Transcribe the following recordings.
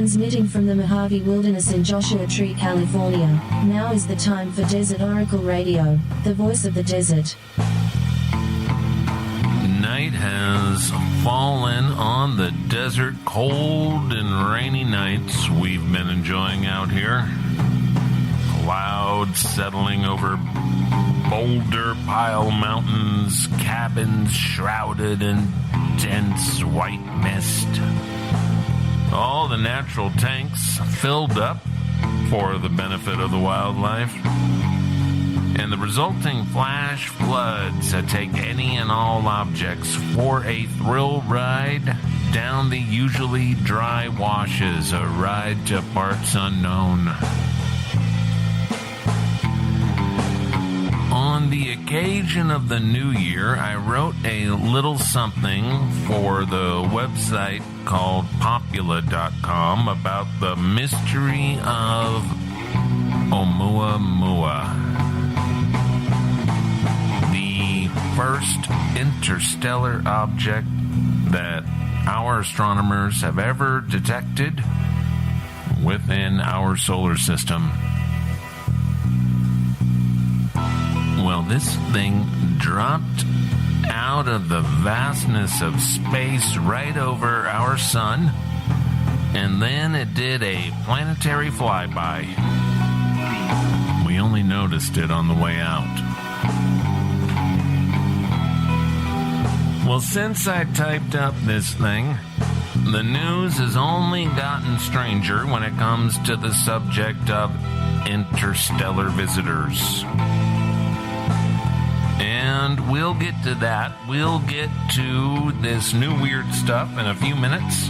Transmitting from the Mojave Wilderness in Joshua Tree, California, now is the time for Desert Oracle Radio, the voice of the desert. Night has fallen on the desert, cold and rainy nights we've been enjoying out here. Clouds settling over boulder pile mountains, cabins shrouded in dense white mist. All the natural tanks filled up for the benefit of the wildlife. And the resulting flash floods take any and all objects for a thrill ride down the usually dry washes, a ride to parts unknown. On the occasion of the new year, I wrote a little something for the website called Popula.com about the mystery of Oumuamua, the first interstellar object that our astronomers have ever detected within our solar system. Well, this thing dropped out of the vastness of space right over our sun, and then it did a planetary flyby. We only noticed it on the way out. Well, since I typed up this thing, the news has only gotten stranger when it comes to the subject of interstellar visitors. And we'll get to that. We'll get to this new weird stuff in a few minutes.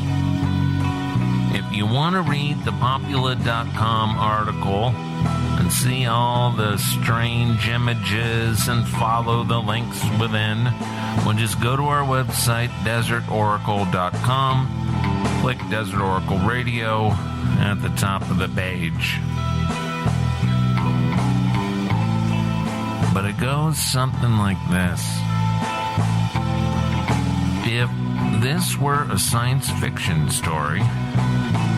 If you want to read the Popula.com article and see all the strange images and follow the links within, well, just go to our website, desertoracle.com, click Desert Oracle Radio at the top of the page. But it goes something like this. If this were a science fiction story,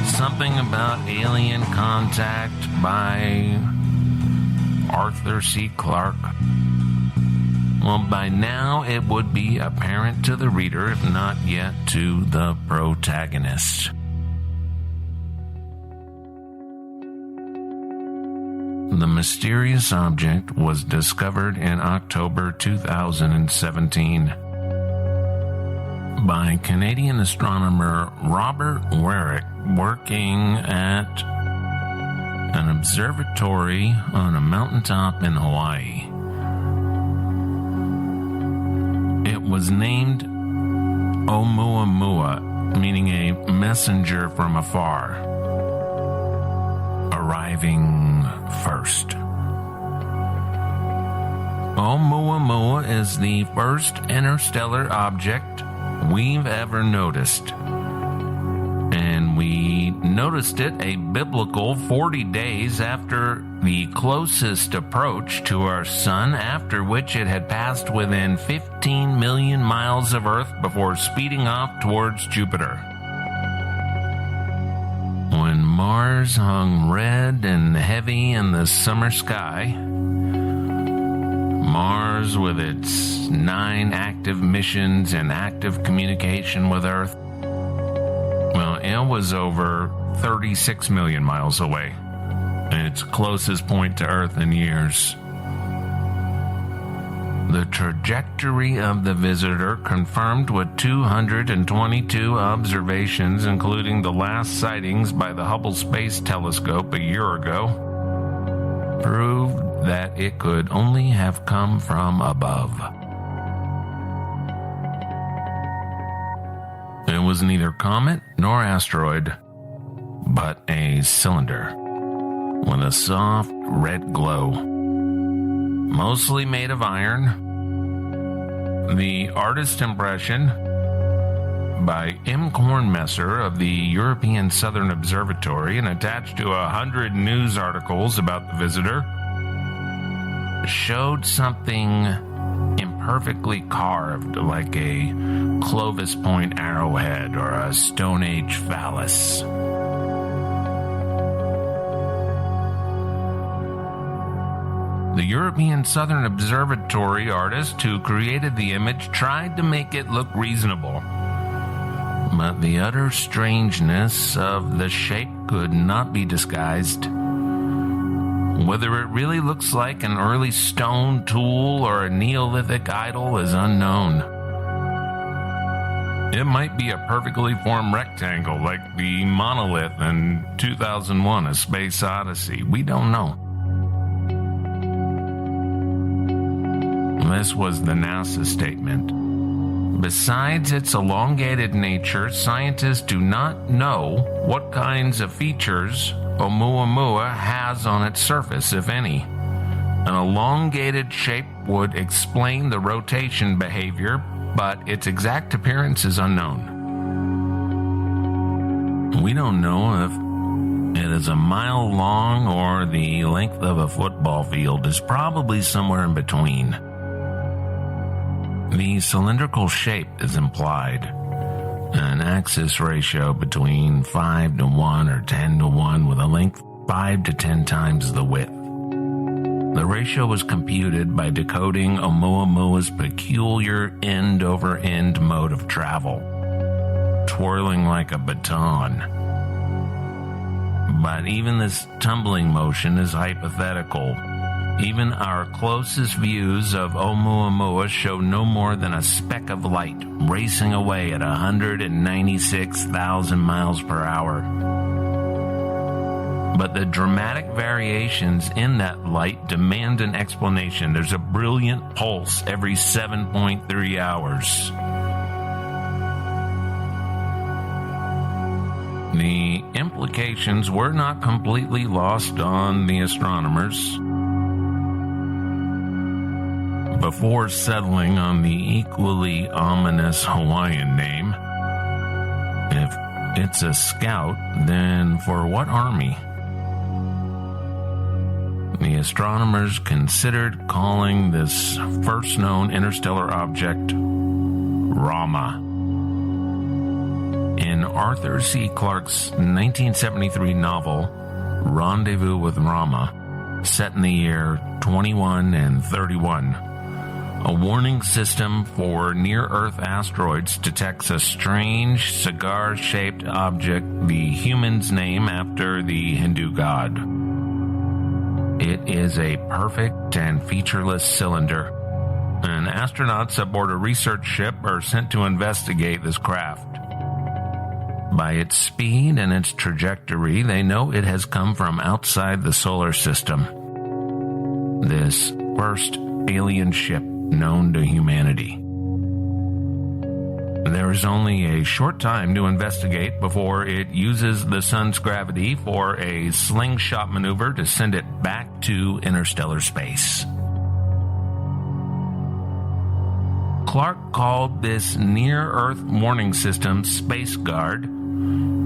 something about alien contact by Arthur C. Clarke, well, by now it would be apparent to the reader, if not yet to the protagonist. The mysterious object was discovered in October 2017 by Canadian astronomer Robert Warwick, working at an observatory on a mountaintop in Hawaii. It was named Oumuamua, meaning a messenger from afar, arriving first. Oumuamua is the first interstellar object we've ever noticed. And we noticed it a biblical 40 days after the closest approach to our sun, after which it had passed within 15 million miles of Earth before speeding off towards Jupiter. When Mars hung red and heavy in the summer sky, Mars with its 9 active missions and active communication with Earth, well, it was over 36 million miles away, its closest point to Earth in years. The trajectory of the visitor, confirmed with 222 observations, including the last sightings by the Hubble Space Telescope a year ago, proved that it could only have come from above. It was neither comet nor asteroid, but a cylinder with a soft red glow, mostly made of iron. The artist impression by M. Kornmesser of the European Southern Observatory and attached to 100 news articles about the visitor showed something imperfectly carved like a Clovis Point arrowhead or a Stone Age phallus. The European Southern Observatory artist who created the image tried to make it look reasonable. But the utter strangeness of the shape could not be disguised. Whether it really looks like an early stone tool or a Neolithic idol is unknown. It might be a perfectly formed rectangle like the monolith in 2001: A Space Odyssey. We don't know. This was the NASA statement. Besides its elongated nature, scientists do not know what kinds of features Oumuamua has on its surface, if any. An elongated shape would explain the rotation behavior, but its exact appearance is unknown. We don't know if it is a mile long or the length of a football field. Is probably somewhere in between. The cylindrical shape is implied. An axis ratio between 5 to 1 or 10 to 1 with a length 5 to 10 times the width. The ratio was computed by decoding Oumuamua's peculiar end-over-end mode of travel, twirling like a baton. But even this tumbling motion is hypothetical. Even our closest views of Oumuamua show no more than a speck of light racing away at 196,000 miles per hour. But the dramatic variations in that light demand an explanation. There's a brilliant pulse every 7.3 hours. The implications were not completely lost on the astronomers. Before settling on the equally ominous Hawaiian name, if it's a scout, then for what army? The astronomers considered calling this first known interstellar object Rama. In Arthur C. Clarke's 1973 novel, Rendezvous with Rama, set in the year 21 and 31, a warning system for near-Earth asteroids detects a strange cigar-shaped object the humans name after the Hindu god. It is a perfect and featureless cylinder, and astronauts aboard a research ship are sent to investigate this craft. By its speed and its trajectory, they know it has come from outside the solar system. This first alien ship known to humanity. There is only a short time to investigate before it uses the sun's gravity for a slingshot maneuver to send it back to interstellar space. Clarke called this near-Earth warning system Space Guard,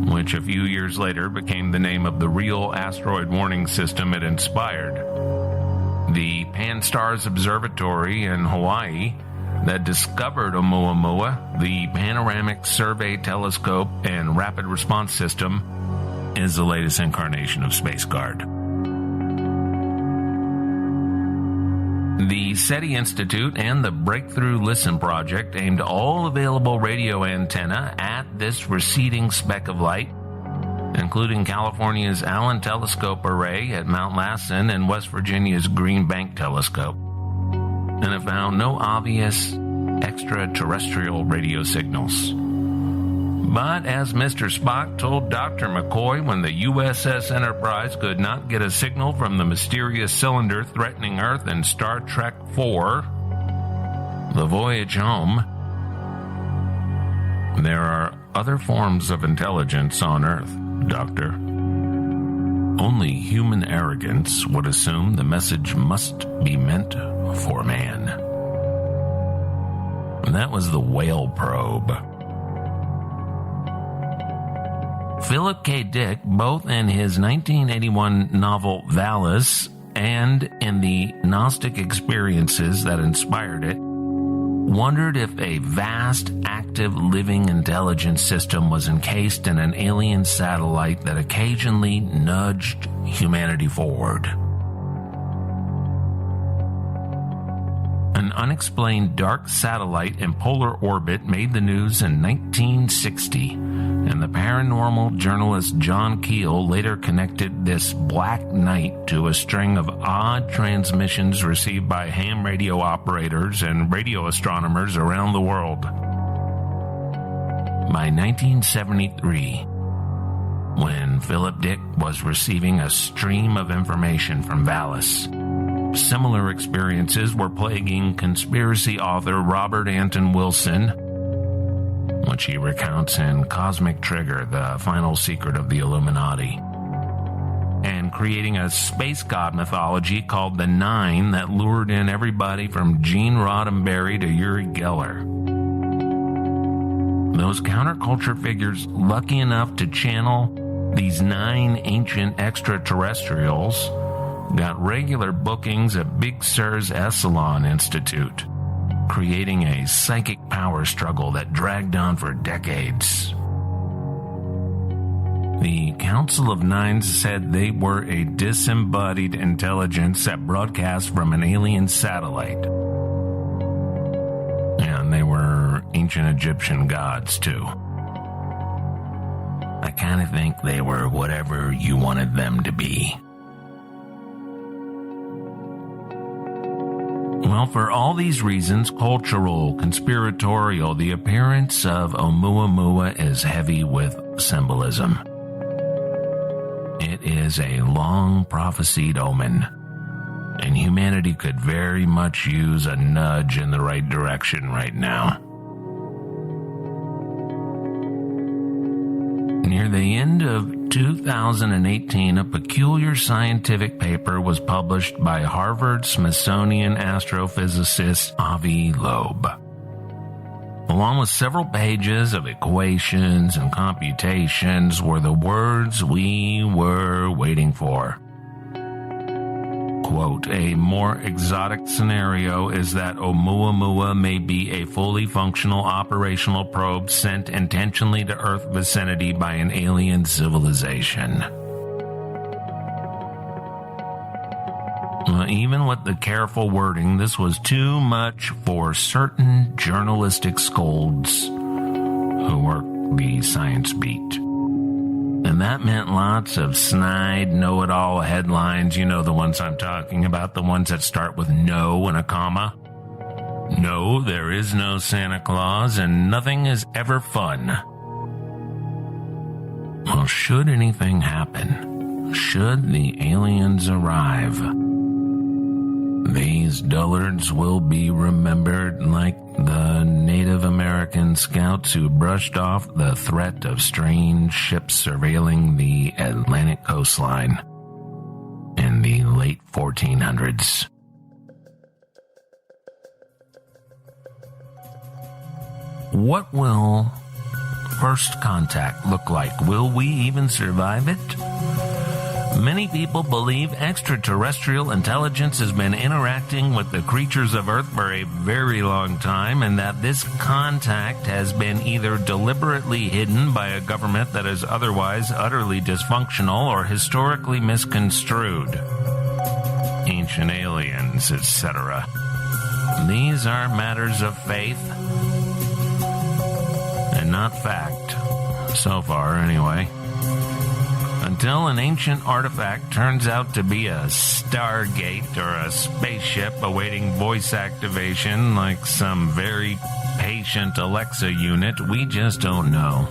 which a few years later became the name of the real asteroid warning system it inspired. The Pan-STARRS Observatory in Hawaii that discovered Oumuamua, the Panoramic Survey Telescope and Rapid Response System, is the latest incarnation of Space Guard. The SETI Institute and the Breakthrough Listen Project aimed all available radio antenna at this receding speck of light, including California's Allen Telescope Array at Mount Lassen and West Virginia's Green Bank Telescope, and have found no obvious extraterrestrial radio signals. But as Mr. Spock told Dr. McCoy when the USS Enterprise could not get a signal from the mysterious cylinder threatening Earth in Star Trek IV, The Voyage Home, there are other forms of intelligence on Earth, Doctor. Only human arrogance would assume the message must be meant for man. And that was the whale probe. Philip K. Dick, both in his 1981 novel Valis and in the Gnostic experiences that inspired it, wondered if a vast, active, living intelligence system was encased in an alien satellite that occasionally nudged humanity forward. unexplained dark satellite in polar orbit made the news in 1960, and the paranormal journalist John Keel later connected this black night to a string of odd transmissions received by ham radio operators and radio astronomers around the world. By 1973, when Philip Dick was receiving a stream of information from Valis, similar experiences were plaguing conspiracy author Robert Anton Wilson, which he recounts in Cosmic Trigger, the final secret of the Illuminati, and creating a space god mythology called the Nine that lured in everybody from Gene Roddenberry to Uri Geller. Those counterculture figures lucky enough to channel these 9 ancient extraterrestrials got regular bookings at Big Sur's Esalen Institute, creating a psychic power struggle that dragged on for decades. The Council of Nines said they were a disembodied intelligence that broadcast from an alien satellite. And they were ancient Egyptian gods, too. I kind of think they were whatever you wanted them to be. Well, for all these reasons, cultural, conspiratorial, the appearance of Oumuamua is heavy with symbolism. It is a long prophesied omen, and humanity could very much use a nudge in the right direction right now. Near the end of 2018, a peculiar scientific paper was published by Harvard-Smithsonian astrophysicist Avi Loeb, along with several pages of equations and computations were the words we were waiting for. Quote, a more exotic scenario is that Oumuamua may be a fully functional operational probe sent intentionally to Earth vicinity by an alien civilization. Even with the careful wording, this was too much for certain journalistic scolds who work the science beat. And that meant lots of snide, know-it-all headlines. You know the ones I'm talking about, the ones that start with no and a comma. No, there is no Santa Claus, and nothing is ever fun. Well, should anything happen, should the aliens arrive, these dullards will be remembered like the Native American scouts who brushed off the threat of strange ships surveilling the Atlantic coastline in the late 1400s. What will first contact look like? Will we even survive it? Many people believe extraterrestrial intelligence has been interacting with the creatures of Earth for a very long time, and that this contact has been either deliberately hidden by a government that is otherwise utterly dysfunctional or historically misconstrued. Ancient aliens, etc. These are matters of faith and not fact. So far, anyway. Until an ancient artifact turns out to be a Stargate or a spaceship awaiting voice activation like some very patient Alexa unit, we just don't know.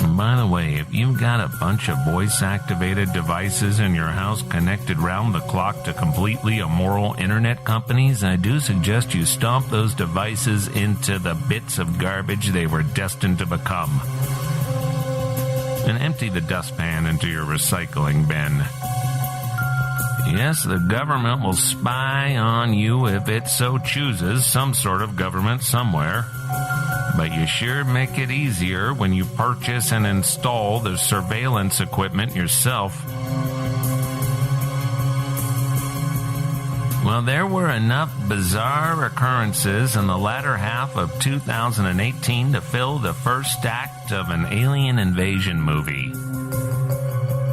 And by the way, if you've got a bunch of voice-activated devices in your house connected round the clock to completely immoral internet companies, I do suggest you stomp those devices into the bits of garbage they were destined to become. And empty the dustpan into your recycling bin. Yes, the government will spy on you if it so chooses, some sort of government somewhere. But you sure make it easier when you purchase and install the surveillance equipment yourself. Well, there were enough bizarre occurrences in the latter half of 2018 to fill the first act of an alien invasion movie.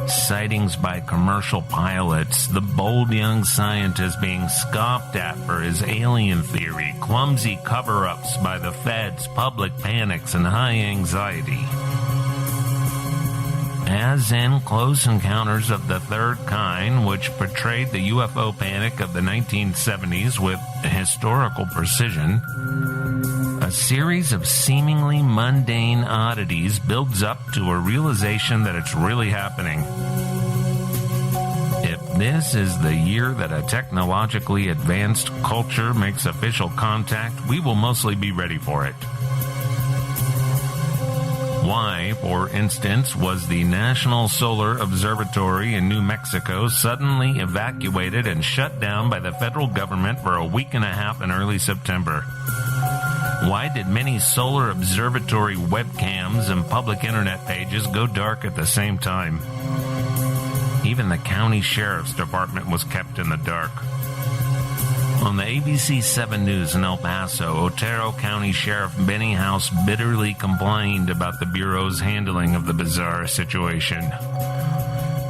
Sightings by commercial pilots, the bold young scientist being scoffed at for his alien theory, clumsy cover-ups by the feds, public panics, and high anxiety. As in Close Encounters of the Third Kind, which portrayed the UFO panic of the 1970s with historical precision, a series of seemingly mundane oddities builds up to a realization that it's really happening. If this is the year that a technologically advanced culture makes official contact, we will mostly be ready for it. Why, for instance, was the National Solar Observatory in New Mexico suddenly evacuated and shut down by the federal government for a week and a half in early September? Why did many solar observatory webcams and public internet pages go dark at the same time? Even the county sheriff's department was kept in the dark. On the ABC 7 News in El Paso, Otero County Sheriff Benny House bitterly complained about the Bureau's handling of the bizarre situation.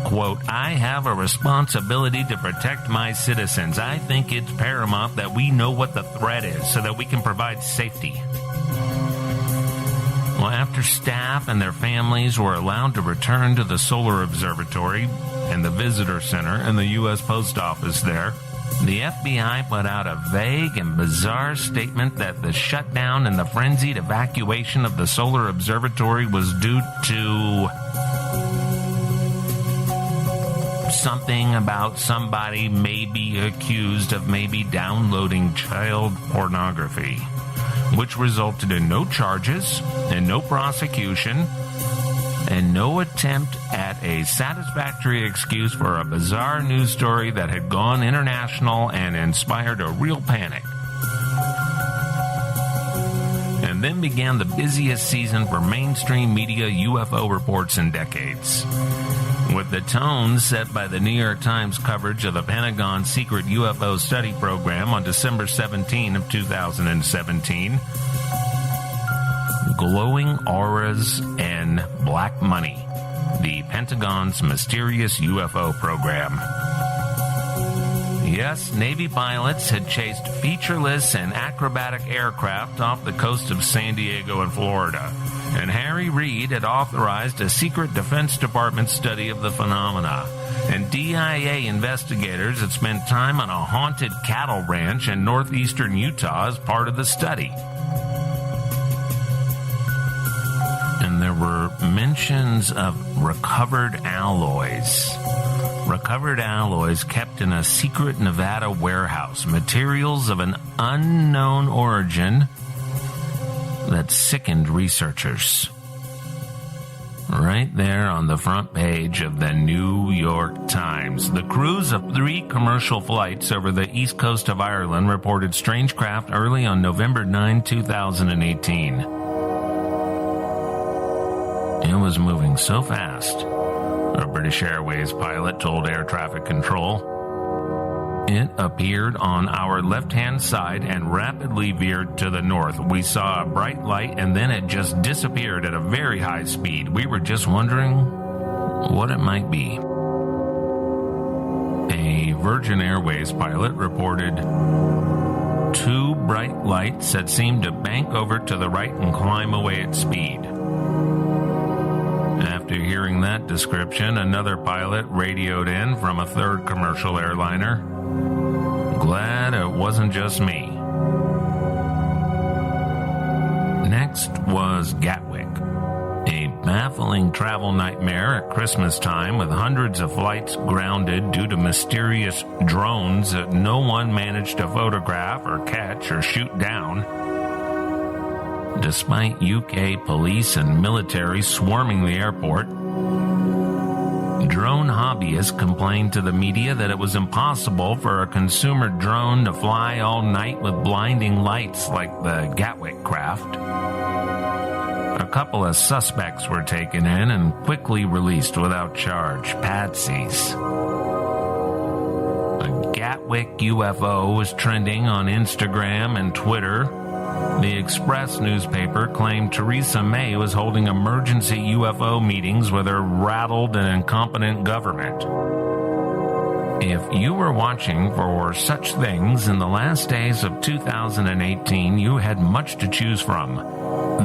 Quote, "I have a responsibility to protect my citizens. I think it's paramount that we know what the threat is so that we can provide safety." Well, after staff and their families were allowed to return to the Solar Observatory and the Visitor Center and the U.S. Post Office there, the FBI put out a vague and bizarre statement that the shutdown and the frenzied evacuation of the Solar Observatory was due to something about somebody maybe accused of maybe downloading child pornography, which resulted in no charges and no prosecution and no attempt at a satisfactory excuse for a bizarre news story that had gone international and inspired a real panic. And then began the busiest season for mainstream media UFO reports in decades. With the tone set by the New York Times coverage of the Pentagon's secret UFO study program on December 17 of 2017, glowing auras and black money, the Pentagon's mysterious UFO program. Yes, Navy pilots had chased featureless and acrobatic aircraft off the coast of San Diego and Florida, and Harry Reid had authorized a secret Defense Department study of the phenomena, and DIA investigators had spent time on a haunted cattle ranch in northeastern Utah as part of the study. And there were mentions of recovered alloys kept in a secret Nevada warehouse, materials of an unknown origin that sickened researchers. Right there on the front page of the New York Times, the crews of 3 commercial flights over the east coast of Ireland reported strange craft early on November 9, 2018. It was moving so fast, a British Airways pilot told air traffic control. It appeared on our left-hand side and rapidly veered to the north. We saw a bright light and then it just disappeared at a very high speed. We were just wondering what it might be. A Virgin Airways pilot reported 2 bright lights that seemed to bank over to the right and climb away at speed. After hearing that description, another pilot radioed in from a third commercial airliner. Glad it wasn't just me. Next was Gatwick, a baffling travel nightmare at Christmas time with hundreds of flights grounded due to mysterious drones that no one managed to photograph or catch or shoot down. Despite UK police and military swarming the airport, drone hobbyists complained to the media that it was impossible for a consumer drone to fly all night with blinding lights like the Gatwick craft. A couple of suspects were taken in and quickly released without charge, patsies. A Gatwick UFO was trending on Instagram and Twitter, The Express newspaper claimed Theresa May was holding emergency UFO meetings with her rattled and incompetent government. If you were watching for such things in the last days of 2018, you had much to choose from.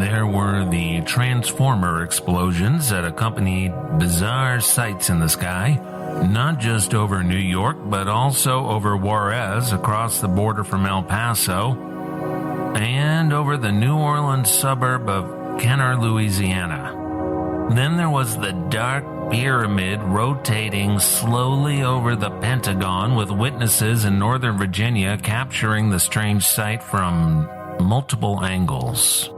There were the transformer explosions that accompanied bizarre sights in the sky, not just over New York, but also over Juarez across the border from El Paso, and over the New Orleans suburb of Kenner, Louisiana. Then there was the dark pyramid rotating slowly over the Pentagon, with witnesses in Northern Virginia capturing the strange sight from multiple angles.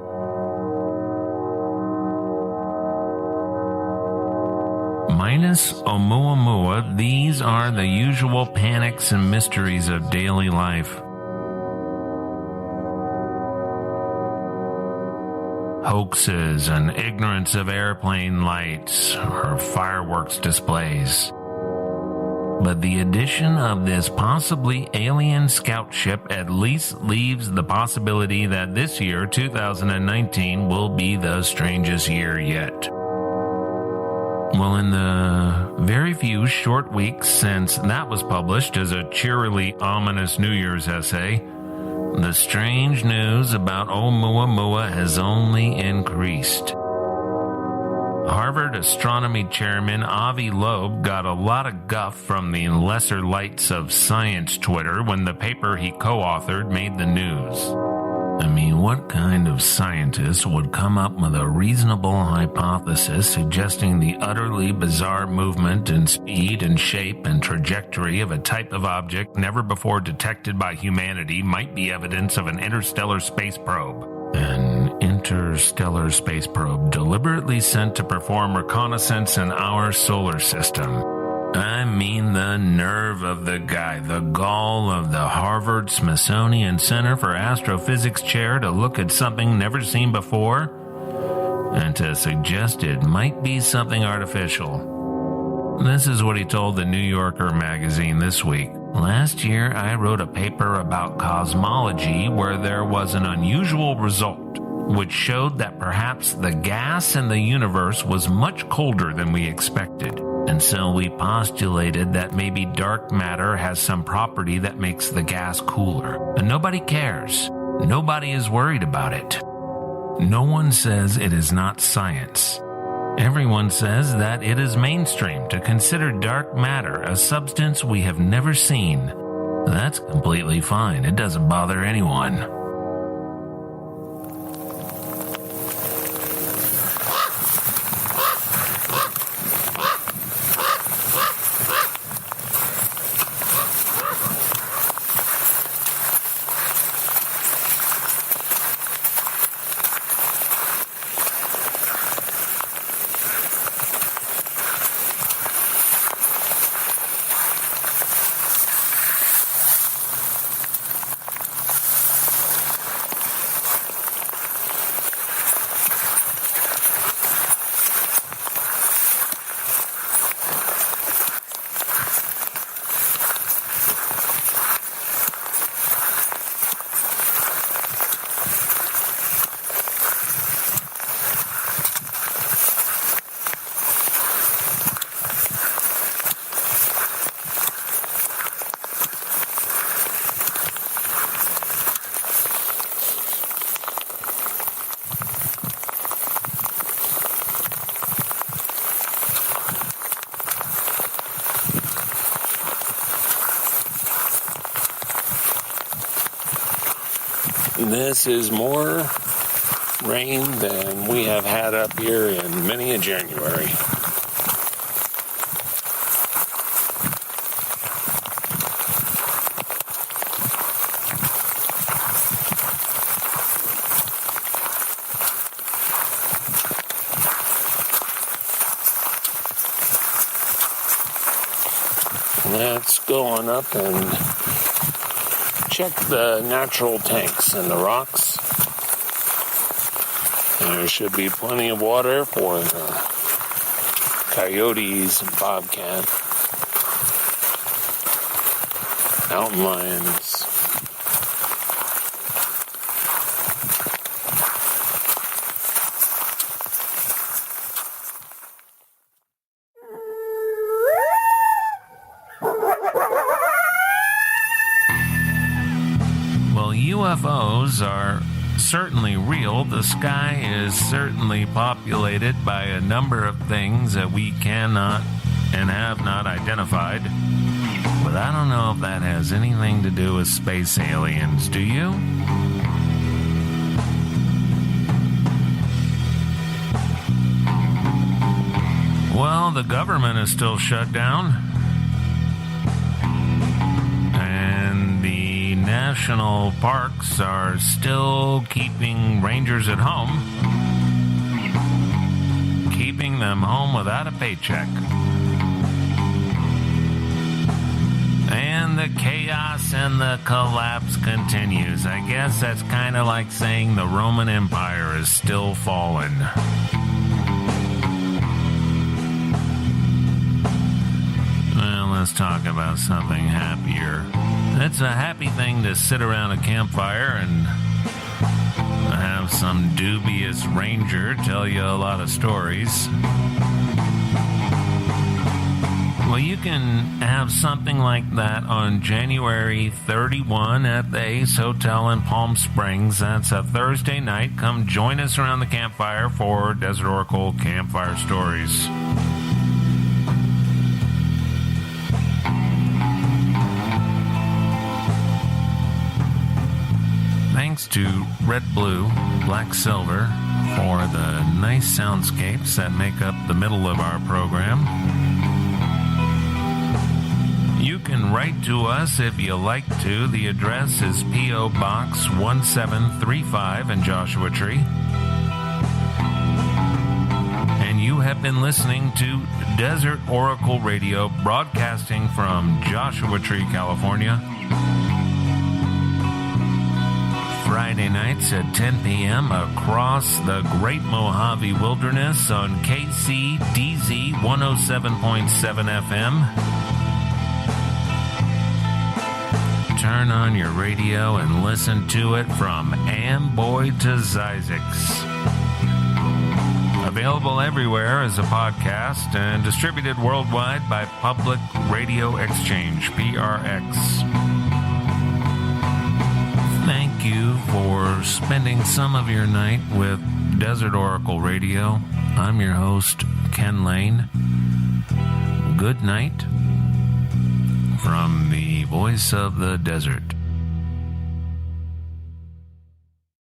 Minus Oumuamua, these are the usual panics and mysteries of daily life. Hoaxes and ignorance of airplane lights or fireworks displays. But the addition of this possibly alien scout ship at least leaves the possibility that this year, 2019, will be the strangest year yet. Well, in the very few short weeks since that was published as a cheerily ominous New Year's essay, the strange news about Oumuamua has only increased. Harvard astronomy chairman Avi Loeb got a lot of guff from the lesser lights of science Twitter when the paper he co-authored made the news. I mean, what kind of scientist would come up with a reasonable hypothesis suggesting the utterly bizarre movement and speed and shape and trajectory of a type of object never before detected by humanity might be evidence of an interstellar space probe? An interstellar space probe deliberately sent to perform reconnaissance in our solar system. I mean, the nerve of the guy, the gall of the Harvard Smithsonian Center for Astrophysics chair to look at something never seen before and to suggest it might be something artificial. This is what he told the New Yorker magazine this week. Last year, I wrote a paper about cosmology where there was an unusual result, which showed that perhaps the gas in the universe was much colder than we expected. And so we postulated that maybe dark matter has some property that makes the gas cooler. And nobody cares. Nobody is worried about it. No one says it is not science. Everyone says that it is mainstream to consider dark matter a substance we have never seen. That's completely fine. It doesn't bother anyone. This is more rain than we have had up here in many a January. Let's go on up and check the natural tanks in the rocks. There should be plenty of water for the coyotes and bobcat, mountain lions, UFOs are certainly real. The sky is certainly populated by a number of things that we cannot and have not identified. But I don't know if that has anything to do with space aliens. Do you? Well, the government is still shut down. And the national parks are still keeping rangers at home. Keeping them home without a paycheck. And the chaos and the collapse continues. I guess that's kind of like saying the Roman Empire is still fallen. Well, let's talk about something happier. It's a happy thing to sit around a campfire and have some dubious ranger tell you a lot of stories. Well, you can have something like that on January 31 at the Ace Hotel in Palm Springs. That's a Thursday night. Come join us around the campfire for Desert Oracle Campfire Stories. Thanks to Red Blue, Black Silver for the nice soundscapes that make up the middle of our program. You can write to us if you like to. The address is P.O. Box 1735 in Joshua Tree. And you have been listening to Desert Oracle Radio, broadcasting from Joshua Tree, California. Friday nights at 10 p.m. across the Great Mojave Wilderness on KCDZ 107.7 FM. Turn on your radio and listen to it from Amboy to Zzyzx. Available everywhere as a podcast and distributed worldwide by Public Radio Exchange, PRX. Thank you for spending some of your night with Desert Oracle Radio. I'm your host, Ken Lane. Good night from the voice of the desert.